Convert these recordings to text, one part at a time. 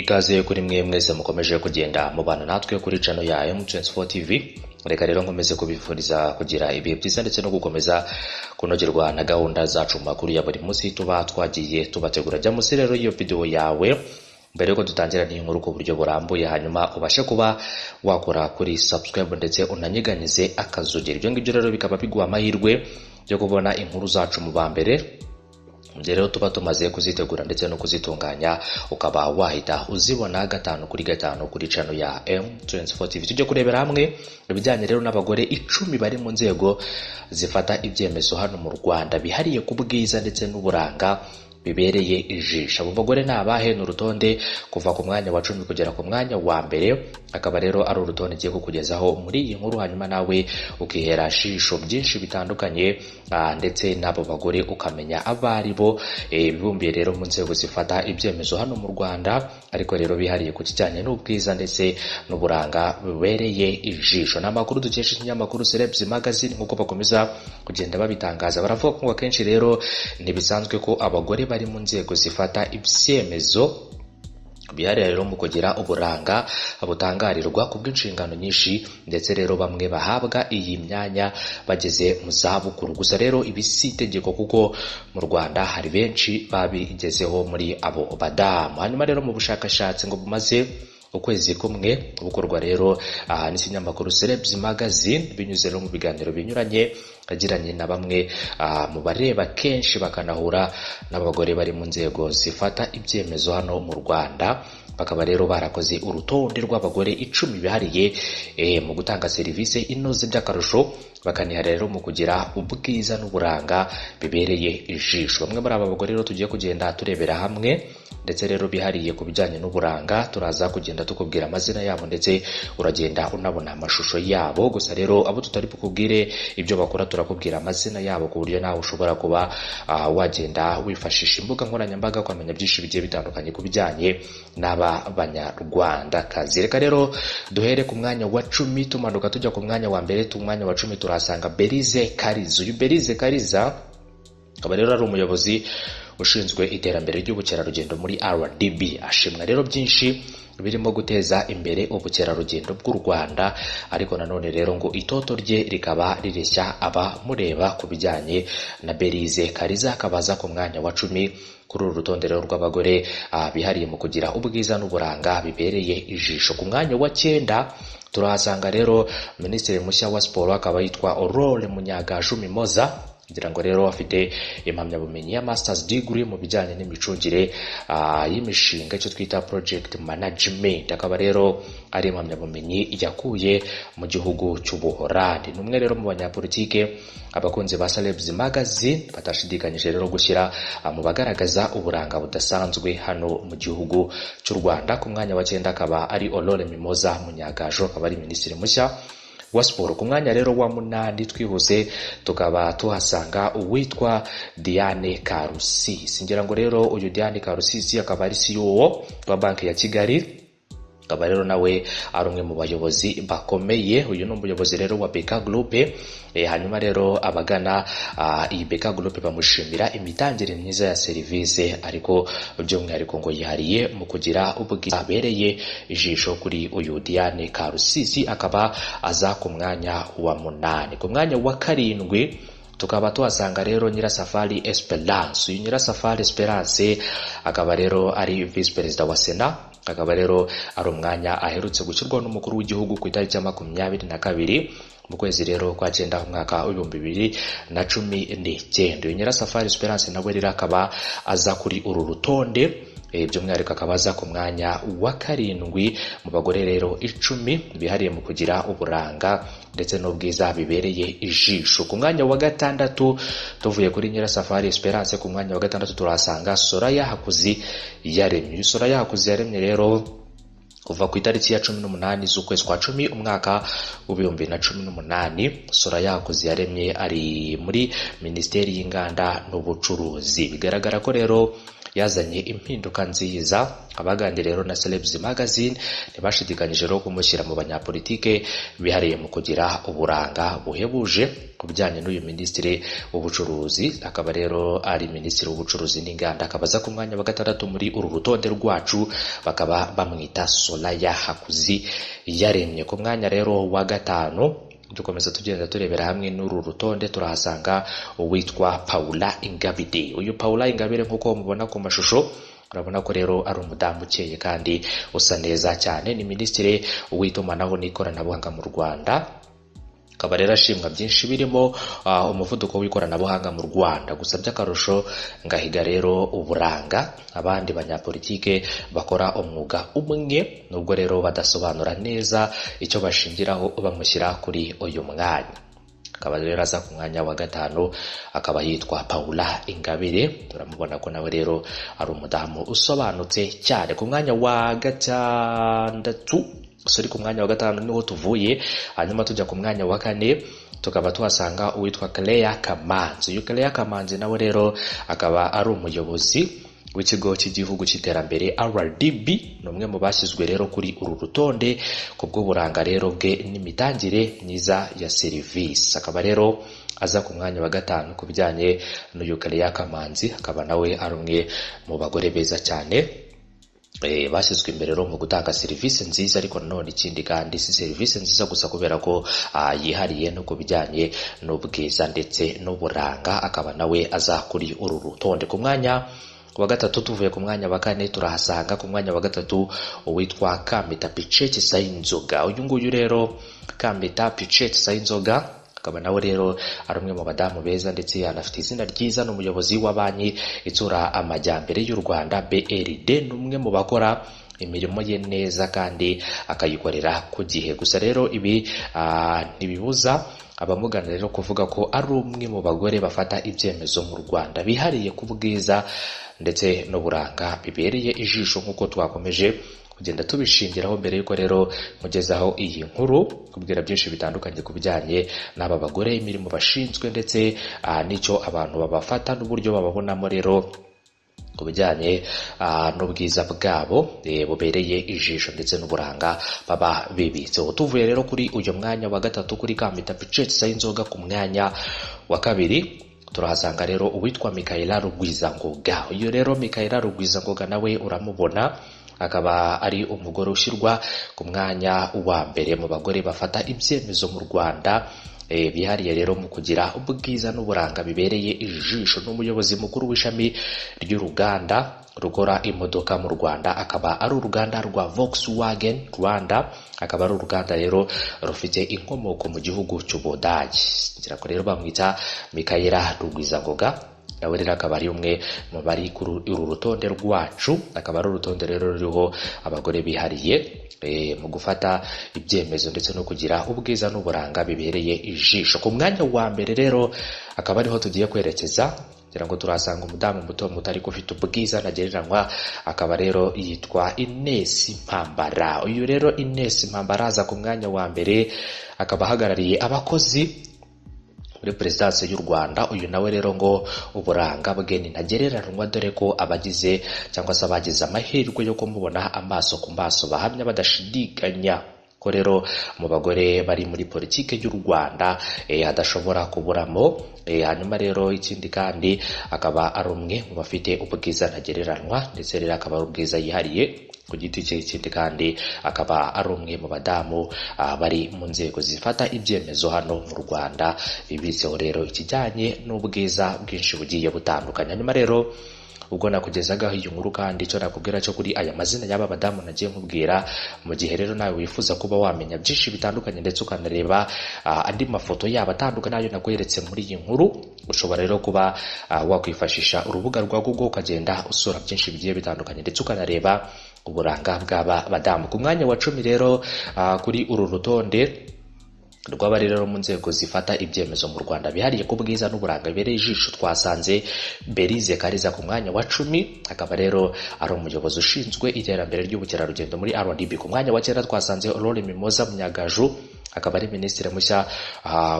Ikaze kuri mwe mwese mukomeje kugenda mubana natwe kuri channel ya M24 TV. Reka rero nkomeze kubifuriza kugira ibihe byiza ndetse no gukomeza kunogerwa na gahunda zacu makuru ya buri munsi tuba twagiye tubategura. Jya musi rero iyo video yawe mbere yuko dutangira n'inkuru ku buryo burambuye, hanyuma ubashe kuba wakora kuri subscribe ndetse unanyiganize akazogera. Ibyo ngibyo rero bikaba biguha amahirwe yo kubona inkuru zacu mu bambere. Rero tuba tumaze kuzitegura ndetse no kuzitunganya ukaba wahita uzibona gatanu kuri channel ya M24 TV. Tujye kurebera hamwe ibijyanye rero n'abagore 10 bari mu nzego zifata ibyemezo hano mu Rwanda bihariye ku bwiza ndetse n'uburanga bibereye ijisho. Abo bagore nabahe n'urutonde kuva ku mwanya wa 10 kugera ku mwanya wa mbere, akaba rero ari urutonde giye kukugezaho muri iyi nkuru, hanyuma nawe ukihera shisho byinshi bitandukanye ndetse n'abo bagore ukamenya abari bo bibumbiye rero mu nzego zifata ibyemezo hano mu Rwanda, ariko rero bihariye ku kijyanye n'ubwiza ndetse n'uburanga bibereye ijisho. N'amakuru dukesha ikinyamakuru Celebs Magazine nk'uko bakomeza kugenda babitangaza, baravuga ko akenshi rero ntibisanzwe ko abagore bari mu nzego zifata ibyemezo bihariye rero mu kugira uburanga butangarirwa ku bw'inshingano nyinshi, ndetse rero bamwe bahabwa iyi myanya bageze mu zabukuru. Gusa rero ibi si itegeko kuko mu Rwanda hari benshi babigezeho muri abo badamu. Hanyuma rero mu bushakashatsi ngo bumaze ukwezi kumwe bukorwa rero n'ikinyamakuru Celebs Magazine binyuze rero mu biganiro binyuranye agiranye na bamwe mu bareba kenshi bakanahura n'abagore bari mu nzego zifata ibyemezo hano mu Rwanda, bakaba rero barakoze urutonde rw'abagore 10 bihariye mu gutanga serivisi inoze by'akarusho, bakaniha rero mu kugira ubwiza n'uburanga bibereye ijisho. Bamwe muri aba bagore rero tugiye kugenda turebera hamwe ndetse rero bihariye ku bijyanye n'uburanga, turaza kugenda tukubwira amazina yabo ndetse uragenda unabona amashusho yabo. Gusa rero abo tutari bukubwire ibyo bakora turakubwira amazina yabo ku buryo nawe ushobora kuba wagenda wifashisha imbuga nkoranyambaga ukamenya byinshi bigiye bitandukanye ku bijyanye n'aba banyarwandakazi. Reka rero duhere ku mwanya wa 10 tumanuka tujya ku mwanya wa mbere. Tu mwanya wa 10 turasanga Berize Kariza. Uyu Berize Kariza akaba rero ari umuyobozi ushinzwe iterambere ry'ubukerarugendo muri RDB. Ashimwa rero byinshi birimo guteza imbere ubukerarugendo bw'u Rwanda, ariko nanone rero ngo itoto rye rikaba rireshya abamureba ku bijyanye na Berize Kariza. Akabaza ku mwanya wa 10 kuri uru rutonde rero rw'abagore bihariye mu kugira ubwiza n'uburanga bibereye ijisho. Ku mwanya wa 9 turahasanga rero Minisitiri mushya wa Siporo, akaba yitwa Aurore Munyagaju Mimoza. Ngira ngo rero afite impamyabumenyi ya Masters degree mu bijyanye n'imicungire y'imishinga, icyo twita project management. Akaba rero ari impamyabumenyi yakuye mu gihugu cy'Ubuholandi. Numwe rero mu banyapolitike abakunze ba Celebs Magazine batashidikanyije rero gushyira mu bagaragaza uburanga budasanzwe hano mu gihugu cy'u Rwanda. Ku mwanya wa 9 akaba ari Aurore Mimoza Munyagaju, akaba ari minisitiri mushya wa Siporo. Ku mwanya rero wa 8 twihuse tukaba tuhasanga uwitwa Diane Karusisi. Ngira ngo rero uyu Diane Karusisi akaba ari CEO wa banki ya Kigali, akaba rero nawe ari umwe mu bayobozi bakomeye. Uyu ni umuyobozi rero wa Beka Group. Hanyuma rero abagana iyi Beka Group bamushimira imitangire myiza ya serivisi, ariko by'umwihariko ngo yihariye mu kugira ubwiza bereye ijisho. Kuri uyu Diane Karusisi akaba aza ku mwanya wa 8. Ku mwanya wa 7 tukaba tuhasanga rero Nyirasafari Esperance. Uyu Nyirasafari Esperance akaba rero ari vice president wa Sena, akaba rero ari umwanya aherutse gushyirwaho n'umukuru w'igihugu ku itariki ya 22 mu kwezi rero kwa 9 umwaka wa 2019. Uyu Nyirasafari Esperance nawe rero akaba aza kuri uru rutonde, by'umwihariko akaba aza ku mwanya wa 7 mu bagore rero 10 bihariye mu kugira uburanga ndetse n'ubwiza bibereye ijisho. Ku mwanya wa 6 tuvuye kuri Nyirasafari Esperance, ku mwanya wa 6 turasanga Soraya Hakuziyaremye. Soraya Hakuziyaremye rero kuva ku itariki ya 18 z'ukwezi kwa 10 umwaka wa 2018, Soraya Hakuziyaremye ari muri Minisiteri y'Inganda n'Ubucuruzi. Bigaragara ko rero yazanye impinduka nziza. Abaganira rero na Celebs Magazine ntibashidikanyije rero kumushyira mu banyapolitike bihariye mu kugira uburanga buhebuje ku bijyanye n'uyu minisitiri w'ubucuruzi. Akaba rero ari minisitiri w'ubucuruzi n'inganda, akabaza ku mwanya wa 6 muri uru rutonde rwacu, bakaba bamwita Solaya Hakuzi yaremye. Ku mwanya rero wa 5 dukomeza tugenda turebera hamwe n'uru rutonde, turahasanga uwitwa Paula Ingabire. Uyu Paula Ingabire nk'uko mubona ku mashusho, urabona ko rero ari umudamu ukeye kandi usa neza cyane. Ni minisitiri w'itumanaho n'ikoranabuhanga mu Rwanda. Akaba rero ashimwa byinshi birimo umuvuduko w'ikoranabuhanga mu Rwanda. Gusa by'akarusho ngahiga rero uburanga abandi banyapolitike bakora umwuga umwe, nubwo rero badasobanura neza icyo bashingiraho bamushyira kuri uyu mwanya. Akaba rero aza ku mwanya wa 5, akaba yitwa Paula Ingabire. Turamubona ko nawe rero ari umudamu usobanutse cyane. Ku mwanya wa 6, ku mwanya wa 5 niho tuvuye, hanyuma tujya ku mwanya wa 4 tukaba tuhasanga uwitwa Claire Kamanzi. Uyu Claire Kamanzi nawe rero akaba ari umuyobozi w'ikigo cy'igihugu cy'iterambere RDB, ni umwe mu bashyizwe rero kuri uru rutonde ku bw'uburanga rero bwe n'imitangire myiza ya serivisi. Akaba rero aza ku mwanya wa 5 ku bijyanye n'uyu Claire Kamanzi. Akaba nawe ari umwe mu bagore beza cyane bashyizwe imbere rero mu gutanga serivisi nziza, ariko nanone ikindi kandi si serivisi nziza gusa kubera ko yihariye no ku bijyanye n'ubwiza ndetse n'uburanga. Akaba nawe aza kuri uru rutonde. Ku mwanya wa 3 tuvuye ku mwanya wa 4 turahasanga ku mwanya wa 3 uwitwa Kamita Pichet Sayinzoga. Uyu nguyu rero Kamita Pichet Sayinzoga akaba nawe rero ari umwe mu badamu beza ndetse anafite izina ryiza. Ni umuyobozi wa banki itsura amajyambere y'u Rwanda BRD. Ni umwe mu bakora imirimo ye neza kandi akayikorera ku gihe. Gusa rero ibi ntibibuza abamugana rero kuvuga ko ari umwe mu bagore bafata ibyemezo mu Rwanda, bihariye ku bwiza ndetse n'uburanga bibereye ijisho, nk'uko twakomeje kugenda tubishingiraho mbere yuko rero mugezaho iyi nkuru, kubwira byinshi bitandukanye ku bijyanye n'aba bagore, imirimo bashinzwe ndetse n'icyo abantu babafata n'uburyo bababonamo rero ku bijyanye n'ubwiza bwabo bubereye ijisho ndetse n'uburanga baba bibitseho. Tuvuye rero kuri uyu mwanya wa 3 kuri Kamita Pichet Sayinzoga, ku mwanya wa 2 turahasanga rero uwitwa Michaela Rugwizangoga. Uyu rero Michaela Rugwizangoga nawe uramubona, akaba ari umugore ushyirwa ku mwanya wa 1 mu bagore bafata ibyemezo mu Rwanda bihariye rero mu kugira ubwiza n'uburanga bibereye ijisho. N'umuyobozi mukuru w'ishami ry'uruganda rukora imodoka mu Rwanda, akaba ari uruganda rwa Volkswagen Rwanda. Akaba ari uruganda rero rufite inkomoko mu gihugu cy'Ubudage. Ngira ko rero bamwita Michaela Rugwizangoga. Nawe rero akaba ari umwe mu bari kuri uru rutonde rwacu. Akaba ari urutonde rero ruriho abagore bihariye mu gufata ibyemezo ndetse no kugira ubwiza n'uburanga bibereye ijisho. Ku mwanya wa 1 rero akaba ariho tugiye kwerekeza, kugira ngo turasanga umudamu muto ariko ufite ubwiza ntagereranywa. Akaba rero yitwa Ines Mpambara. Uyu rero Ines Mpambara aza ku mwanya wa 1, akaba ahagarariye abakozi muri Perezidansi y'u Rwanda. Uyu nawe rero ngo uburanga bwe ntagereranywa, dore ko abagize cyangwa se abagize amahirwe yo kumubona amaso ku maso bahamya badashidikanya ko rero mu bagore bari muri politike y'u Rwanda adashobora kuburamo. Hanyuma rero ikindi kandi akaba ari umwe mu bafite ubwiza ntagereranywa, ndetse rero akaba ari ubwiza yihariye ku giti cye. Ikindi kandi akaba ari umwe mu badamu bari mu nzego zifata ibyemezo hano mu Rwanda, bibitseho rero ikijyanye n'ubwiza bwinshi bugiye butandukanye. Hanyuma rero ubwo nakugezagaho iyi nkuru kandi icyo nakubwira cyo kuri aya mazina y'aba badamu nagiye nkubwira, mu gihe rero nawe wifuza kuba wamenya byinshi bitandukanye ndetse ukanareba andi mafoto yabo atandukanye nayo nakweretse muri iyi nkuru, ushobora rero kuba wakwifashisha urubuga rwa Google ukagenda usura byinshi bigiye bitandukanye ndetse ukanareba uburanga bw'aba badamu. Ku mwanya wa 10 rero kuri uru rutonde rw'abari rero mu nzego zifata ibyemezo mu Rwanda bihariye ku bwiza n'uburanga bibereye ijisho, twasanze Berize Kariza ku mwanya wa 10. Akaba rero ari umuyobozi ushinzwe iterambere ry'ubukerarugendo muri RDB. Ku mwanya wa 9 twasanze Aurore Mimoza Munyagaju, akaba ari minisitiri mushya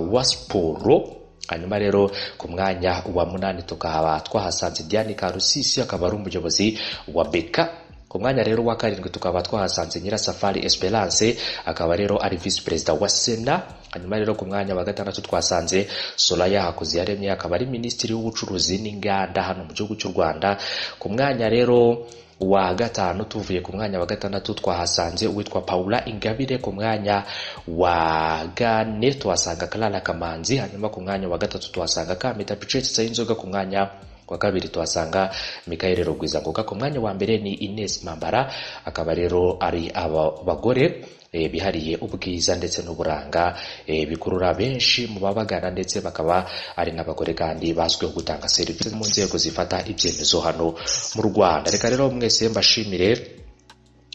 wa siporo hanyuma rero ku mwanya wa 8 tukaba twahasanze Diane Karusisi akaba ari umuyobozi wa Beka. Ku mwanya rero wa 7 tukaba twahasanze Nyirasafari Esperance akaba rero ari vice president wa Sena. Hanyuma rero ku mwanya wa 6 twasanze Solaya Hakuziyaremye akaba ari ministiri w'ubucuruzi n'inganda hano mu gihugu cy'u Rwanda. Ku mwanya rero wa 5 tuvuye ku mwanya wa 6 twahasanze uwitwa Paula Ingabire. Ku mwanya wa 4 twasanga Clara Kamanzi. Hanyuma ku mwanya wa 3 twasanga Kamita Pichetsa y'inzoga. Ku mwanya wa 2 twasanga Mikael Rugwiza Ngoga. Ku mwanya wa mbere ni Ines Mambara akaba rero ari abagore bihariye ubwiza ndetse n'uburanga bikurura benshi mu babagana, ndetse bakaba ari n'abagore kandi bazwiho gutanga serivisi mu nzego zifata ibyemezo hano mu Rwanda. Reka rero mwese mbashimire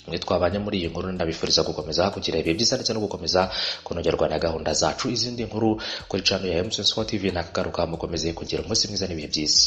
mwe twabanye muri iyi nkuru, ndabifuriza gukomeza kugira ibihe byiza ndetse no gukomeza kunogerwa na gahunda zacu. Izindi nkuru kuri channel ya M24 TV nakagaruka mukomeze kugira umunsi mwiza n'ibihe byiza.